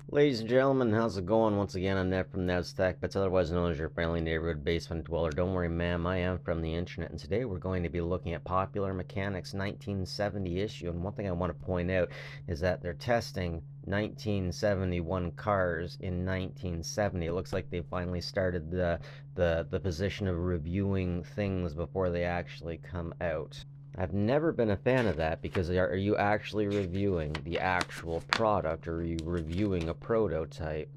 Ladies and gentlemen, how's it going? Once again, I'm Ned from Ned's Tech, but otherwise known as your friendly neighborhood basement dweller. Don't worry, ma'am, I am from the internet, and today we're going to be looking at Popular Mechanics 1970 issue. And one thing I want to point out is that they're testing 1971 cars in 1970. It looks like they finally started the position of reviewing things before they actually come out. I've never been a fan of that because are you actually reviewing the actual product or are you reviewing a prototype?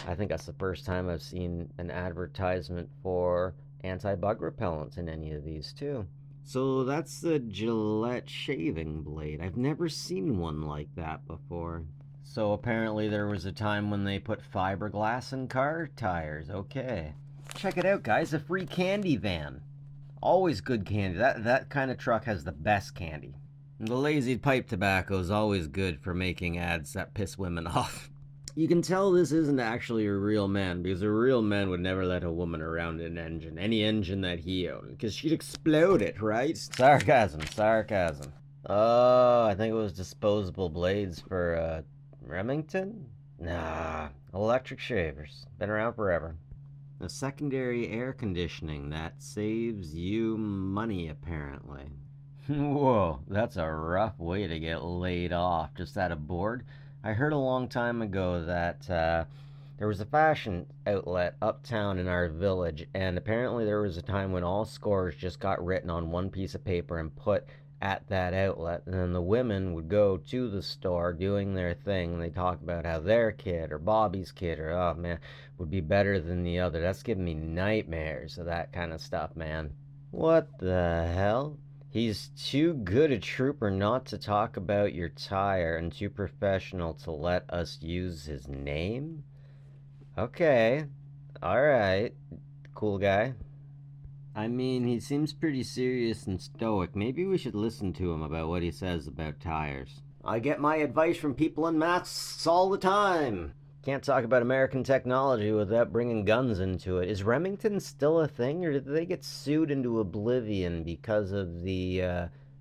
I think that's the first time I've seen an advertisement for anti-bug repellent in any of these too. So that's the Gillette shaving blade. I've never seen one like that before. So apparently there was a time when they put fiberglass in car tires. Okay. Check it out, guys. A free candy van. Always good candy. That kind of truck has the best candy. The Lazy Pipe Tabaco is always good for making ads that piss women off. You can tell this isn't actually a real man because a real man would never let a woman around an engine, any engine that he owned, because she'd explode it, right? Sarcasm, sarcasm. Oh, I think it was disposable blades for Remington? Nah, electric shavers. Been around forever. A secondary air conditioning that saves you money, apparently. Whoa, that's a rough way to get laid off just out of bored. I heard a long time ago that there was a fashion outlet uptown in our village, and apparently there was a time when all scores just got written on one piece of paper and put at that outlet, and then the women would go to the store doing their thing, and they talk about how their kid or Bobby's kid or oh man would be better than the other. That's giving me nightmares of that kind of stuff, man. What the hell? He's too good a trooper not to talk about your tire and too professional to let us use his name? Okay. Alright. Cool guy. I mean, he seems pretty serious and stoic. Maybe we should listen to him about what he says about tires. I get my advice from people in masks all the time. Can't talk about American technology without bringing guns into it. Is Remington still a thing, or did they get sued into oblivion because of the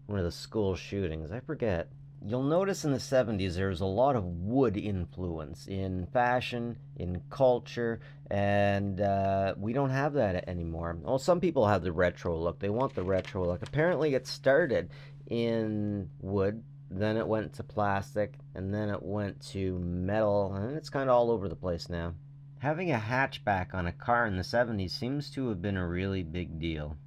one of the school shootings? I forget. You'll notice in the 70s there was a lot of wood influence in fashion, in culture, and we don't have that anymore. Well, some people have the retro look. They want the retro look. Apparently, it started in wood, then it went to plastic, and then it went to metal, and it's kind of all over the place now. Having a hatchback on a car in the 70s seems to have been a really big deal,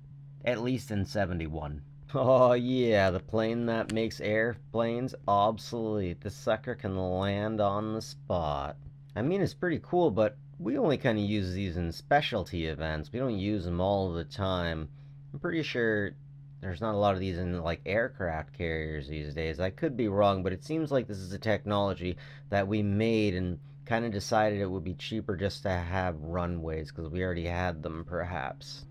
at least in 71. Oh, yeah, the plane that makes airplanes obsolete. The sucker can land on the spot. I mean, it's pretty cool, but we only kind of use these in specialty events. We don't use them all the time. I'm pretty sure there's not a lot of these in like aircraft carriers these days. I could be wrong, but it seems like this is a technology that we made and kind of decided it would be cheaper just to have runways because we already had them, perhaps.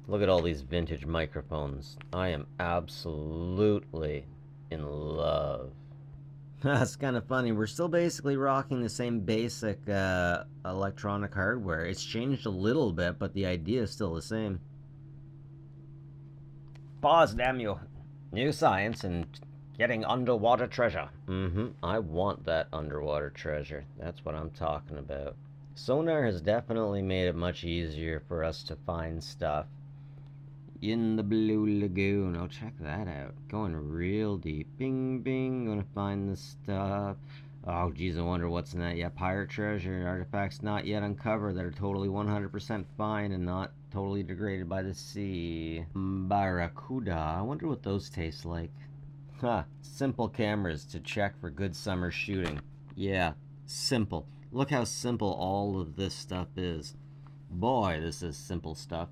Look at all these vintage microphones. I am absolutely in love. That's kind of funny. We're still basically rocking the same basic electronic hardware. It's changed a little bit, but the idea is still the same. Pause, damn you. New science and getting underwater treasure. I want that underwater treasure. That's what I'm talking about. Sonar has definitely made it much easier for us to find stuff. In the Blue Lagoon. Oh, check that out. Going real deep. Bing, bing. Gonna find the stuff. Oh, geez, I wonder what's in that. Yeah, pirate treasure. Artifacts not yet uncovered that are totally 100% fine and not totally degraded by the sea. Barracuda. I wonder what those taste like. Huh. Simple cameras to check for good summer shooting. Yeah, simple. Look how simple all of this stuff is. Boy, this is simple stuff.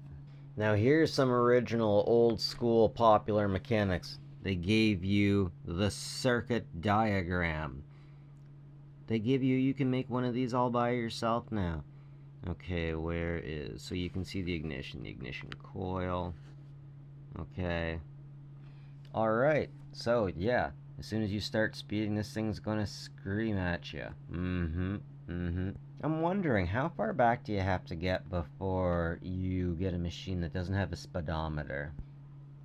Now here's some original old school popular mechanics. They gave you the circuit diagram. They give you, you can make one of these all by yourself now. Okay, where is, so you can see the ignition coil. Okay. Alright, so yeah, as soon as you start speeding, this thing's gonna scream at you. I'm wondering, how far back do you have to get before you get a machine that doesn't have a speedometer?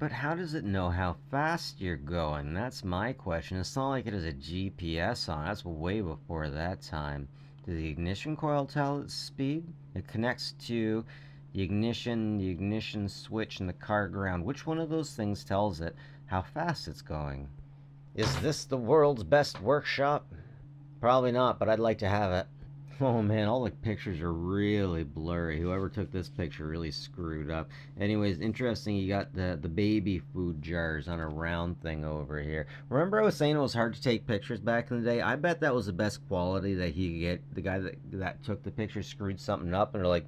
But how does it know how fast you're going? That's my question. It's not like it has a GPS on it. That's way before that time. Does the ignition coil tell its speed? It connects to the ignition switch, and the car ground. Which one of those things tells it how fast it's going? Is this the world's best workshop? Probably not, but I'd like to have it. Oh man, all the pictures are really blurry. Whoever took this picture really screwed up. Anyways, interesting, you got the baby food jars on a round thing over here. Remember I was saying it was hard to take pictures back in the day? I bet that was the best quality that he could get. The guy that took the picture screwed something up, and they're like,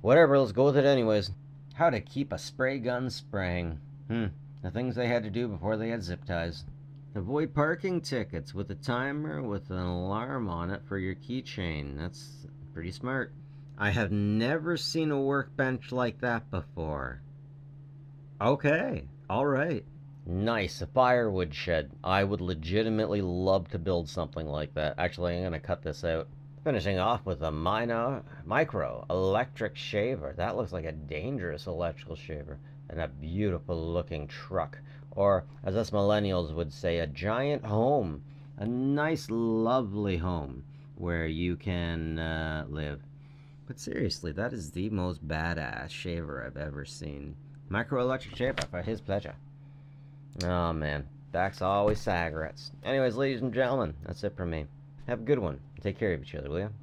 whatever, let's go with it anyways. How to keep a spray gun spraying. The things they had to do before they had zip ties. Avoid parking tickets with a timer with an alarm on it for your keychain. That's pretty smart. I have never seen a workbench like that before. Okay, alright. Nice, a firewood shed. I would legitimately love to build something like that. Actually, I'm going to cut this out. Finishing off with a micro electric shaver. That looks like a dangerous electrical shaver. And a beautiful looking truck. Or, as us millennials would say, a giant home. A nice, lovely home where you can live. But seriously, that is the most badass shaver I've ever seen. Micro electric shaver for his pleasure. Oh man, backs always cigarettes. Anyways, ladies and gentlemen, that's it from me. Have a good one. Take care of each other, will you?